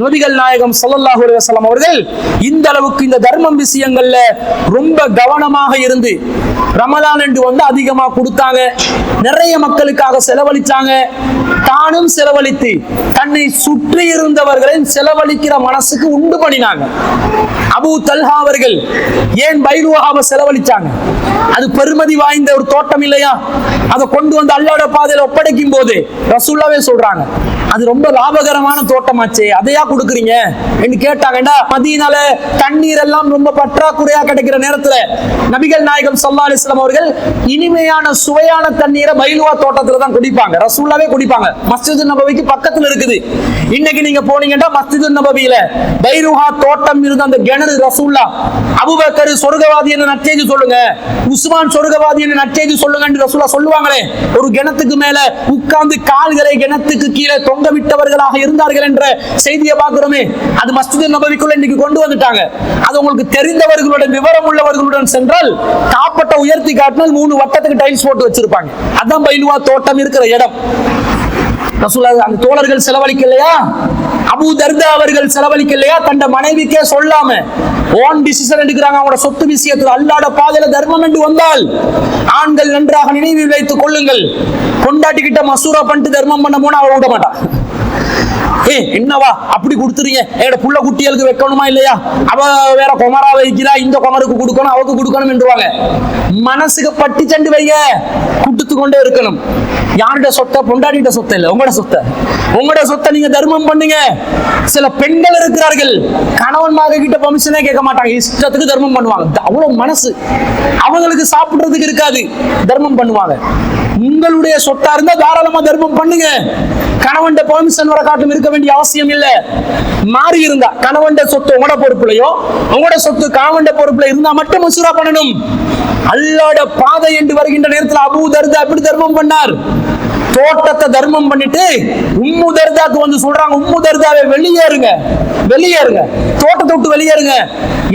நபிகள் நாயகம் ஸல்லல்லாஹு அலைஹி வஸல்லம் அவர்கள் இந்த அளவுக்கு இந்த தர்மம் விஷயங்கள்ல ரொம்ப கவனமாக இருந்து ரமலான் என்று வந்து அதிகமா கொடுத்தாங்க, நிறைய மக்களுக்காக செலவழிச்சாங்க, தானும் செலவழித்து தன்னை சுற்றி இருந்தவர்களின் செலவழிக்கிற மனசுக்கு உண்டு பண்ணினாங்க. அபூ தல்ஹா அவர்கள் ஏன் பைருவாவை செலவழிச்சாங்க? அது பெருமதி வாய்ந்த ஒரு தோட்டம் இல்லையா? அதை கொண்டு வந்து அல்லாஹ்வுடைய பாதையில ஒப்படைக்கும் போது ரசூலுல்லாஹ்வே சொல்றாங்க, அது ரொம்ப லாபகரமான தோட்டமாச்சே, அதையா கொடுக்குறீங்க என்று கேட்டாங்கடா. மதீனால தண்ணீர் எல்லாம் ரொம்ப பற்றாக்குறையா கிடைக்கிற நேரத்துல நபிகள் நாயகம் ஸல்லல்லாஹு அலைஹி வஸல்லம் அவர்கள் இனிமையான சுவையான தண்ணீரை பைலுவா தோட்டத்துல தான் குடிப்பாங்க. ரசூலுல்லாஹ்வே குடிப்பாங்க. மஸ்ஜிது நபவிக்கு பக்கத்துல இருக்குது. இன்னைக்கு நீங்க போனீங்கன்னா மஸ்ஜிது நபவியில பைருஹா தோட்டம் இருந்த அந்த கிணறு ரசூலுல்லாஹ் அபூபக்கர் சொர்க்கவாதி என்று நற்செய்தி சொல்லுங்க, உஸ்மான் சொர்க்கவாதி என்று நற்செய்தி சொல்லுங்க என்று ரசூலுல்லாஹ் சொல்லுவாங்களே. ஒரு கிணத்துக்கு மேல உட்கார்ந்து கால்களை கிணத்துக்கு கீழே தொங்க விட்டவர்களாக இருந்தார்கள் என்ற செய்தியை பார்க்கிறோமே. அது மஸ்ஜிது நபவிக்குள்ள இன்னைக்கு கொண்டு வந்துட்டாங்க. அது உங்களுக்கு தெரிந்தவர்களுடன் விவரம் உள்ளவர்களுடன் சென்றால் காப்பட்ட உயர்த்தி காட்டினால் 3 வட்டத்துக்கு டைல்ஸ் போட்டு வச்சிருப்பாங்க. அதான் பைலுவா தோட்டம் இருக்கிற இடம். ரசூலுல்லாஹ் அந்த தோழர்கள் செலவழிக்கலையா? அபூ தர்தா அவர்கள் செலவழிக்கலையா? தன்னை மனைவிக்கே சொல்லாம ஓன் டிசிஷன் எடுக்கிறாங்க. அவங்களோட சொத்து விஷயத்தில் அல்லாஹ்வுடைய பாதையில தர்மம் என்று வந்தால் ஆண்கள் நன்றாக நினைவில் வைத்துக் கொள்ளுங்கள். கொண்டாட்டி கிட்ட மசூரா பண்ணிட்டு தர்மம் பண்ண போனா அவ விட மாட்டான். என்னவா அப்படி கொடுத்துறீங்க, என்னோட புள்ள குட்டிகளுக்கு வைக்கணுமா இல்லையா? அவ வேற குமரா வைக்கிறா, இந்த குமருக்கு கொடுக்கணும் அவருக்கு கொடுக்கணும் என்றுவாங்க. மனசுக்கு பட்டி சண்டு வைங்க, குடுத்து கொண்டே இருக்கணும். யாருடைய சொத்தை? பொண்டாட்டிட்ட சொத்தை இல்லை, உங்களோட சொத்தை. உங்களோட சொத்தை நீங்க தர்மம் பண்ணுங்க. சில பெண்கள் இருக்கிறார்கள், கணவன் மக கிட்ட பர்மிஷனே கேட்க மாட்டாங்க, இஷ்டத்துக்கு தர்மம் பண்ணுவாங்க. அவ்வளவு மனசு அவங்களுக்கு சாப்பிடுறதுக்கு இருக்காது, தர்மம் பண்ணுவாங்க. உங்களுடைய சொத்தா இருந்தா தாராளமா தர்மம் பண்ணுங்க. கணவன் பெர்மிஷன் வர காட்டும் இருக்க வேண்டிய அவசியம் இல்ல. மாறி இருந்தா கணவன் சொத்து உங்களோட பொறுப்புலையோ உங்களோட சொத்து கணவன் பொறுப்புல இருந்தா மட்டும் மசூரா பண்ணணும். அல்லாஹ்வுடைய பாதை என்று வருகின்ற நேரத்தில் அபூ தர்தா எப்படி தர்மம் பண்ணார்? தோட்டத்தை தர்மம் பண்ணிட்டு உம்மு தர்தாக்கு வந்து சொல்றாங்க, உம்மு தர்தாவே வெளியேறுங்க, வெளியேறுங்க, தோட்டத்தை விட்டு வெளியேறுங்க.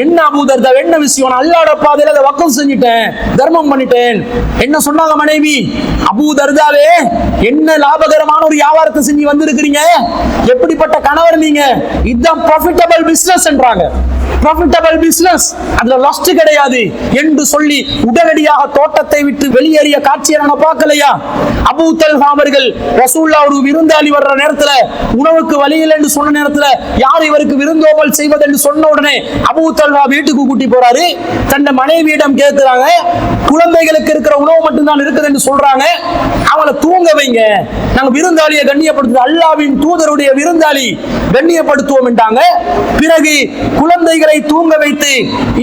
என்ன அபூ தர்தா, என்ன விஷயம்? அல்லாஹ்வுடைய பாதையில அதை வக்ஃப் செஞ்சிட்டேன், தர்மம் பண்ணிட்டேன். என்ன சொன்னாங்க மனைவி? அபூ தர்தாவே என்ன லாபகரமான ஒரு வியாபாரத்தை செஞ்சு வந்திருக்கிறீங்க, எப்படிப்பட்ட கணவர் நீங்க, இதுதான் ப்ராஃபிட்டபிள் பிசினஸ் என்றாங்க. ப்ராஃபிட்டபிள் பிசினஸ், அதுல லாஸ்ட் கிடையாது என்று சொல்லி உடனடியாக தோட்டத்தை விட்டு வெளியேறிய காட்சியை நான் பார்க்கலையா? அபூ தல்ஹா அவர்கள் ரசூலுல்லாஹ் ஒரு விருந்தாளி வர்ற நேரத்துல உணவுக்கு வழி இல்லை என்று சொன்ன நேரத்துல யார் இவருக்கு விருந்தோம்பல் செய்வது என்று சொன்ன உடனே அபூ தல்ஹா வீட்டுக்கு கூட்டி போறாரு. தன் மனைவியிடம் கேட்கிறாங்க, குழந்தைகளுக்கு இருக்கிற உணவு மட்டும்தான் இருக்குது என்று சொல்றாங்க, அவளை தூங்க வைங்க, நாங்க விருந்தாளியை கண்ணியப்படுத்துவோம், அல்லாஹ்வின் தூதருடைய விருந்தாளி கண்ணியப்படுத்துவோம் என்றாங்க. பிறகு குழந்தைகளை தூங்க வைத்து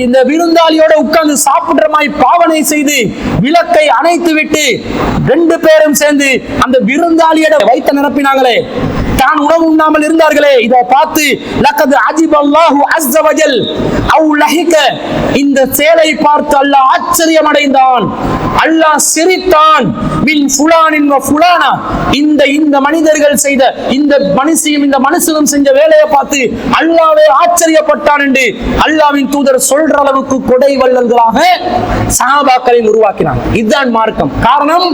இந்த விருந்தாளியோட உட்கார்ந்து சாப்பிடுற மாதிரி பாவனை செய்து விளக்கை அணைத்து விட்டு 2 பேரும் சேர்ந்து அந்த விருந்தாளியோட வயிற்றை நிரப்பினாங்களே, தான் உணவு உண்ணாமல் இருந்தார்களே, இதை பார்த்து லக்கத் அஜிபல்லாஹு அஸ்ஸ வஜல் அவ் லஹிக, இந்த செயலை பார்த்து அல்லாஹ் ஆச்சரியம் அடைந்தான், அல்லாஹ் சிரித்தான். மின் ஃபுலானின் வ ஃபுலானா, இந்த மனிதர்கள் செய்த இந்த மனுஷியும் இந்த மனுஷனும் செஞ்ச வேலையை பார்த்து அல்லாஹ்வே ஆச்சரியப்பட்டான் என்று அல்லாஹ்வின் தூதர் சொல்ற அளவுக்கு கொடை வள்ளல்களாக சஹாபாக்களை உருவாக்கினாங்க. இதுதான் மார்க்கம். காரணம்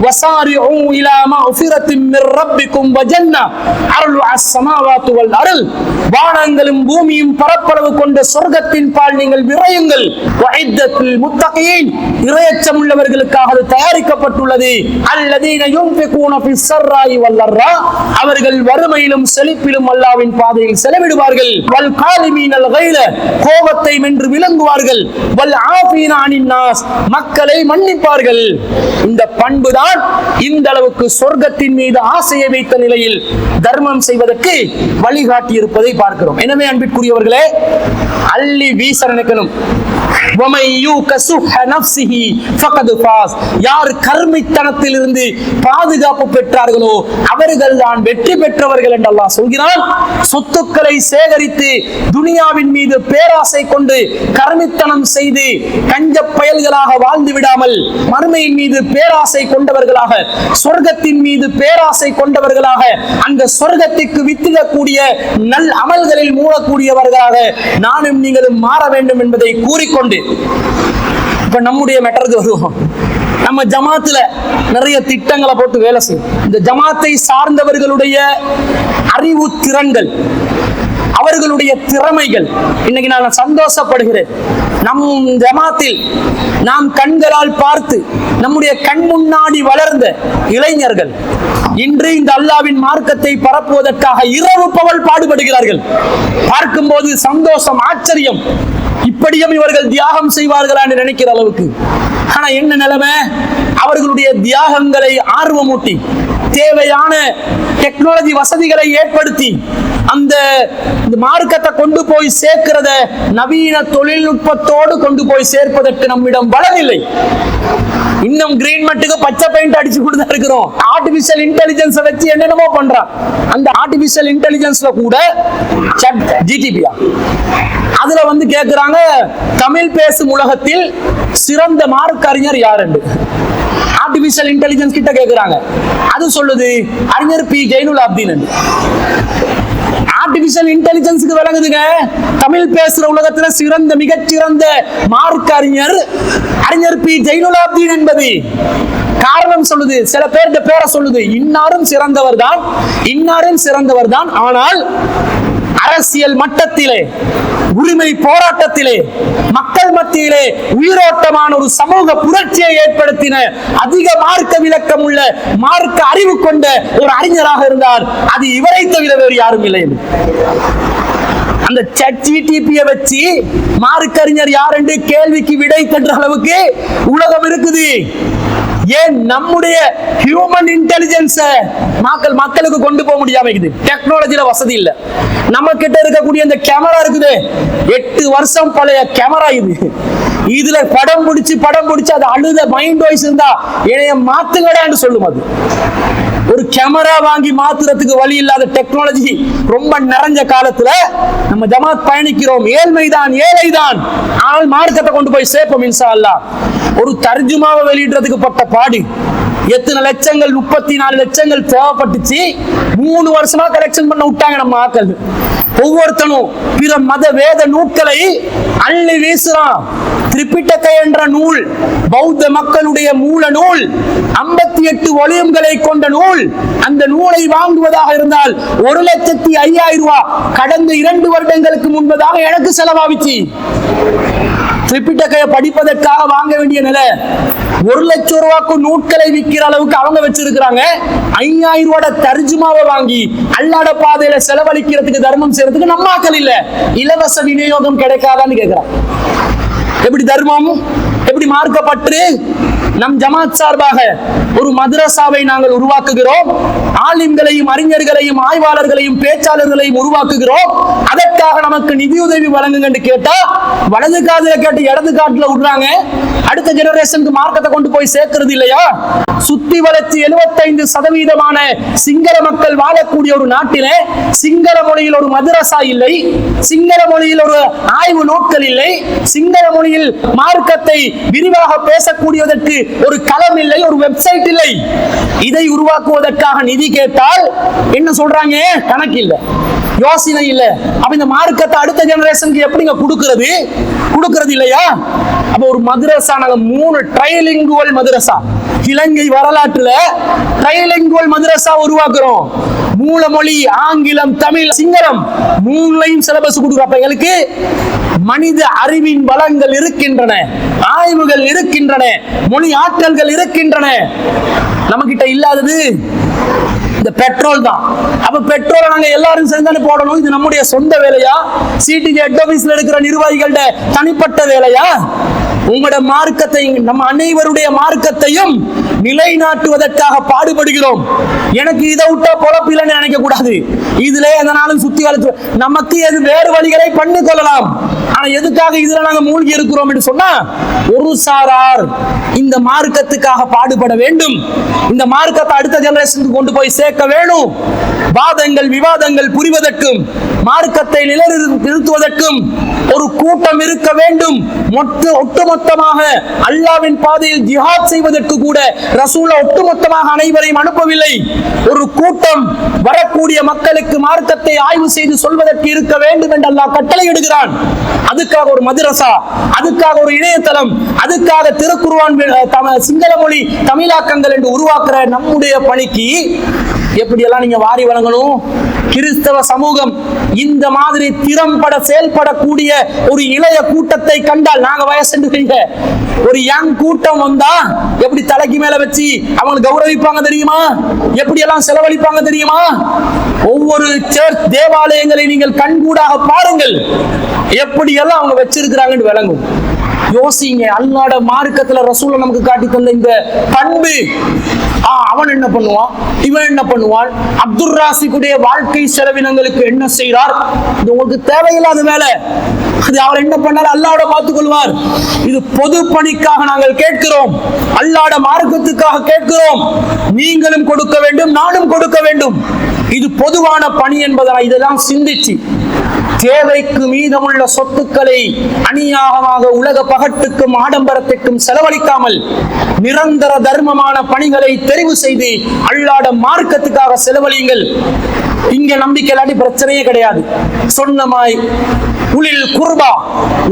வஸாரிஉ இலா மஃபிரத்தின் மிர் ரப்பிக்கும் வ ஜன்னah அர்லு அஸ்-ஸமாவாத்து வல் அர்ல், வானங்களும் பூமியும் பரப்பளவு கொண்ட சொர்க்கத்தின் பால் நீங்கள் விரையுங்கள். வஇத்தத்துல் முத்தகீன், இறையச்சம் உள்ளவர்களுக்காக அது தயாரிக்கப்பட்டுள்ளது. அல்லதீன யுன்ஃபிகூன ஃபிஸ் ஸர்ராஇ வல் லர்ரா, அவர்கள் வறுமையிலும் செழிப்பிலும் அல்லாஹ்வின் பாதையில் செலவிடுவார்கள். வல் காலிமீனல் கைல, கோபத்தை வென்று விளங்குவார்கள். வல் ஆஃபீன அனின் நாஸ், மக்களை மன்னிப்பார்கள். இந்த பண்பு தான் இந்த அளவுக்கு சொர்க்கத்தின் மீது ஆசையை வைத்த நிலையில் தர்மம் செய்வதற்கு வழிகாட்டி இருப்பதை பார்க்கிறோம். எனவே அன்பிற்குரியவர்களே, அள்ளி வீச நினைக்கணும். யார் கர்மித்தனத்தில் இருந்து பாதுகாப்பு பெற்றார்களோ அவர்கள் தான் வெற்றி பெற்றவர்கள் என்று அல்லாஹ் சொல்கிறான். சொத்துக்களை சேகரித்து துனியாவின் மீது பேராசை கொண்டு கர்மித்தனம் செய்து கஞ்ச பயல்களாக வாழ்ந்து விடாமல் மறுமையின் மீது பேராசை கொண்டவர்களாக, சொர்க்கத்தின் மீது பேராசை கொண்டவர்களாக, அந்த சொர்க்கத்திற்கு வித்திடக்கூடிய நல் அமல்களில் மூடக்கூடியவர்களாக நானும் நீங்களும் மாற வேண்டும் என்பதை கூறிக்கொண்டு இப்ப நம்முடைய மேட்டருக்கு வருவோம். நம்ம ஜமாத்துல நிறைய திட்டங்களை போட்டு வேலை செய்யும். இந்த ஜமாத்தை சார்ந்தவர்களுடைய அறிவு திறன்கள் அவர்களுடைய திறமைகள். இன்னைக்கு நான் சந்தோஷப்படுகிறேன், நம் ஜமாத்தில் நாம் கண்களால் பார்த்து நம்முடைய கண் முன்னாடி வளர்ந்த இளைஞர்கள் இன்று இந்த அல்லாஹ்வின் மார்க்கத்தை பரப்புவதற்காக இரவு பகல் பாடுபடுகிறார்கள். பார்க்கும்போது சந்தோஷம், ஆச்சரியம். இப்படியும் இவர்கள் தியாகம் செய்வார்களா என்று நினைக்கிற அளவுக்கு. ஆனா என்ன நிலைமை? அவர்களுடைய தியாகங்களை ஆர்வமூட்டி தேவையான டெக்னாலஜி வசதிகளை ஏற்படுத்தி அந்த மார்க்கத்தை கொண்டு போய் சேர்க்கிறத நவீன தொழில்நுட்பத்தோடு கொண்டு போய் சேர்ப்பதற்கு நம்மிடம் பலம் இல்லை. இன்னும் கிரீன் மட்டுக்கு பச்சை பெயிண்ட் அடிச்சு கொடுத்தா இருக்கிறோம். ஆர்டிபிஷியல் இன்டெலிஜென்ஸ் வச்சு என்னென்னமோ பண்றான். அந்த ஆர்டிபிஷியல் இன்டெலிஜென்ஸ்ல கூட சாட் ஜிடிபியா அதுல வந்து கேட்கிறாங்க, தமிழ் பேசும் உலகத்தில் சிறந்த மார்க்க அறிஞர் யார் என்று ஆர்டிபிஷியல் இன்டெலிஜென்ஸ் கிட்ட கேட்கிறாங்க. அது சொல்லுது அறிஞர் பி ஜெயினுல் ஆப்தீன் என்று. ஆர்டிபிஷியல் இன்டெலிஜென்ஸ்க்கு விளங்குதுங்க, தமிழ் பேசுற உலகத்துல சிறந்த மிகச்சிறந்த மார்க்க அறிஞர் பி ஜெயினுல் ஆப்தீன் என்பது. காரணம் சொல்லுது, சில பேருடைய பேரை சொல்லுது, இன்னாரும் சிறந்தவர் தான். ஆனால் அரசியல் மட்டத்திலே, உரிமை போராட்டத்திலே, மக்கள் மத்தியிலே உயிரோட்டமான ஒரு சமூக புரட்சியை ஏற்படுத்தின அதிக மார்க்க விளக்கம் உள்ள மார்க்க அறிவு கொண்ட ஒரு அறிஞராக இருந்தார். அது இவரை தவிர வேறு யாரும் இல்லை. அந்த ChatGPT வச்சு மார்க்க அறிஞர் யார் என்று கேள்விக்கு விடை தன்ற அளவுக்கு உலகம் இருக்குது. ஏன் நம்முடைய ஹியூமன் இன்டெலிஜென்ஸ் மக்களுக்கு கொண்டு போக முடியாம இருக்குது? டெக்னாலஜில வசதி இல்ல. நம்ம கிட்ட இருக்கக்கூடிய இந்த கேமரா இருக்குது, 8 வருஷம் பழைய கேமரா இது. இதுல படம் பிடிச்சு அது அழுத மைண்ட் வாய்ஸ் இருந்தா என்னைய மாத்துங்கடான்னு சொல்லும். அது ஒரு கேமரா வாங்கி மாத்துறதுக்கு வழி இல்லாத டெக்னாலஜி ரொம்ப நிறைஞ்ச காலத்துல நம்ம ஜமாத் பயணிக்கிறோம். ஏழைதான், ஆனால் மார்க்கத்தை கொண்டு போய் சேர்ப்போம் இன்ஷா அல்லாஹ். ஒரு தர்ஜுமாவை வெளியிடுறதுக்கு பட்ட பாடு எத்தனை லட்சங்கள், 34 லட்சங்கள் தேவைப்பட்டுச்சு. 3 வருஷமா கலெக்ஷன் பண்ண விட்டாங்க நம்ம ஆக்கள். ஒவ்வொருத்தனும் பிற மத வேத நூல்களை அள்ளி வீசுறான். திரிபிடகை என்ற நூல் பௌத்த மக்களுடைய மூல நூல், 58 வால்யூம்களை கொண்ட நூல். அந்த நூலை வாங்குவதாக இருந்தால் 1,05,000 ரூபாய் கடந்த 2 வருடங்களுக்கு முன்பதாக எனக்கு செலவாவிச்சு. திரிபிடகையை படிப்பதற்காக வாங்க வேண்டிய நிலை. 1 லட்சம் ரூபாய்க்கு நூட்களை விற்கிற அளவுக்கு அவங்க வச்சிருக்கிறாங்க. 5,000 ரூபாய் தர்ஜுமாவை வாங்கி அல்லாஹ்வுடைய பாதையில செலவழிக்கிறதுக்கு, தர்மம் செய்யறதுக்கு நம்ம ஆட்கள் இல்ல. இலவச விநியோகம் கிடைக்காதான்னு கேட்கிறான். எப்படி தர்மம், எப்படி மார்க்கப்பற்று? நம் ஜமாத் சார்பாக ஒரு மதரசாவை நாங்கள் உருவாக்குகிறோம். ஆலிம்களையும், அறிஞர்களையும், ஆய்வாளர்களையும், பேச்சாளர்களையும் உருவாக்குகிறோம். அதற்காக நமக்கு நிதியுதவி வழங்குங்க என்று கேட்டா வலது காதுல கேட்டு இடது காட்டுல விடுறாங்க. அடுத்த ஜெனரேஷனுக்கு மார்க்கத்தை கொண்டு போய் சேர்க்கிறது இல்லையா? சுத்தி வளர்ச்சி 75% சிங்கள மக்கள் வாழக்கூடிய ஒரு நாட்டிலே சிங்கள மொழியில் ஒரு மதரசா இல்லை, சிங்கள மொழியில் ஒரு ஆய்வு நூல்கள் இல்லை, சிங்கள மொழியில் மார்க்கத்தை விரிவாக பேசக்கூடியதற்கு ஒரு களம் இல்லை, ஒரு வெப்சைட் இல்லை. இதை உருவாக்குவதற்காக நிதி கேட்டால் என்ன சொல்றாங்க? கணக்கு இல்லை, யோசனை இல்லை. அப்ப இந்த மார்க்கத்தை அடுத்த ஜெனரேஷனுக்கு எப்படிங்க கொடுக்கிறது இல்லையா? அப்ப ஒரு மதரசா, நாங்க 3 ட்ரைலிங்குவல் மதரசா, இலங்கை வரலாற்றுல ட்ரைலிங்குவல் மதரசா உருவாக்குறோம். மூல மொழி ஆங்கிலம், தமிழ், சிங்களம் 3லையும் சிலபஸ் கொடுக்குறோம். அப்ப எங்களுக்கு மனித அறிவின் வளங்கள் இருக்கின்றன, ஆய்வுகள் இருக்கின்றன, மொழி ஆற்றல்கள் இருக்கின்றன. நம்ம கிட்ட இல்லாதது இந்த பெட்ரோல் தான். அப்ப பெட்ரோலை நாங்க எல்லாரும் சேர்ந்து போடணும். இது நம்முடைய சொந்த வேலையா? சிடிஜே ஹெட் ஆபீஸ்ல இருக்கிற நிர்வாகிகளோட தனிப்பட்ட வேலையா? உங்களோட மார்க்கத்தை, நம்ம அனைவருடைய மார்க்கத்தையும் நிலைநாட்டுவதற்காக பாடுபடுகிறோம். எனக்கு இதை விட்டா பொழப்பில்லைன்னு நினைக்க கூடாது. இதுல எதனாலும் சுத்தி வளர்த்து நமக்கு எது வேறு வழிகளை பண்ணி கொள்ளலாம். ஆனா எதுக்காக இதுல நாங்க மூழ்கி இருக்கிறோம் என்று சொன்னா, ஒரு சாரார் இந்த மார்க்கத்துக்காக பாடுபட வேண்டும், இந்த மார்க்கத்தை அடுத்த ஜெனரேஷனுக்கு கொண்டு போய் சேர்க்க வேணும். வாதங்கள், விவாதங்கள் புரிவதற்கும், மார்க்கத்தை நிலைநிறுத்துவதற்கும் ஒரு கூட்டம் இருக்க வேண்டும். ஒட்டுமொத்தமாக அல்லாஹ்வின் பாதையில் ஜிஹாத் செய்வதற்கு கூட ரசூலுல்லாஹ் ஒட்டுமொத்தமாக அனைவரையும் அனுப்பவில்லை. ஒரு கூட்டம் வரக்கூடிய மக்களுக்கு மார்க்கத்தை ஆய்வு செய்து சொல்வதற்கு இருக்க வேண்டும் என்று அல்லாஹ் கட்டளையிடுகிறான். அதுக்காக ஒரு மதரசா, அதுக்காக ஒரு இணையதளம், அதுக்காக திருக்குர்ஆன் சிங்கள மொழி தமிழாக்கங்கள் என்று உருவாக்குற நம்முடைய பணிக்கு எப்படியெல்லாம் நீங்க வாரி வழங்கணும்? கிறிஸ்தவ சமூகம் இந்த மாதிரி திறம்பட செயல்படக்கூடிய ஒரு இளைய கூட்டத்தை கண்டால், நாங்க வயசு ஒரு யங் கூட்டம் வந்தா எப்படி தலைக்கு மேல வச்சு அவங்க கௌரவிப்பாங்க தெரியுமா? எப்படி எல்லாம் செலவழிப்பாங்க தெரியுமா? ஒவ்வொரு சர்ச் தேவாலயங்களை நீங்கள் கண்கூடாக பாருங்கள், எப்படி எல்லாம் அவங்க வச்சிருக்கிறாங்கன்னு விளங்கும். யோசிங்க, அல்லாஹ்வோட மார்க்கத்துல ரசூல் நமக்கு காட்டி தந்த இந்த பண்பு. அவன் என்ன பண்ணுவான், இவன் என்ன பண்ணுவான், அப்துல் ராசிக்குடைய வாழ்க்கை செலவினங்களுக்கு என்ன செய்கிறார், இது உங்களுக்கு தேவையில்லாத வேலை. அது அவர் என்ன பண்ணாலும் அல்லாஹ்வோட பார்த்துக் கொள்வார். இது பொது பணிக்காக நாங்கள் கேட்கிறோம், அல்லாஹ்வோட மார்க்கத்துக்காக கேட்கிறோம். நீங்களும் கொடுக்க வேண்டும், நானும் கொடுக்க வேண்டும். இது பொதுவான பணி என்பதனால் இதெல்லாம் சிந்திச்சு தேவைக்கு மீதமுள்ள சொத்துக்களை அநியாயமாக உலக பகட்டுக்கும் ஆடம்பரத்திற்கும் செலவழிக்காமல் நிரந்தர தர்மமான பணிகளை தெரிவு செய்து அல்லாஹ்வோட மார்க்கத்துக்காக செலவழியுங்கள். இங்க நம்பிக்கை இல்லாட்டி பிரச்சனையே கிடையாது. சொன்னமாய் உலில் குர்பா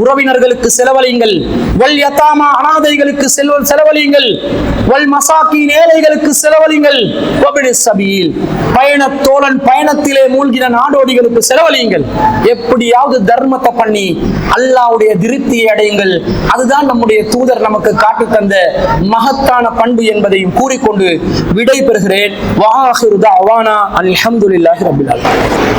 உறவினர்களுக்கு செலவழியுங்கள், வல் யதாமா அனாதைகளுக்கு செலவழியுங்கள், வல் மசாக்கீன் ஏழைகளுக்கு செலவழியுங்கள், வபின் சபீல் பயணத்தோழன் பயணத்திலே மூழ்கின நாடோடிகளுக்கு செலவழியுங்கள். எப்படியாவது தர்மத்தை பண்ணி அல்லாஹ்வுடைய திருப்தியை அடையுங்கள். அதுதான் நம்முடைய தூதர் நமக்கு காட்டி தந்த மகத்தான பண்பு என்பதையும் கூறிக்கொண்டு விடை பெறுகிறேன். வஆஹிரு தஅவானா அல்ஹம்துலில்லாஹி ரப்பில் ஆலமீன்.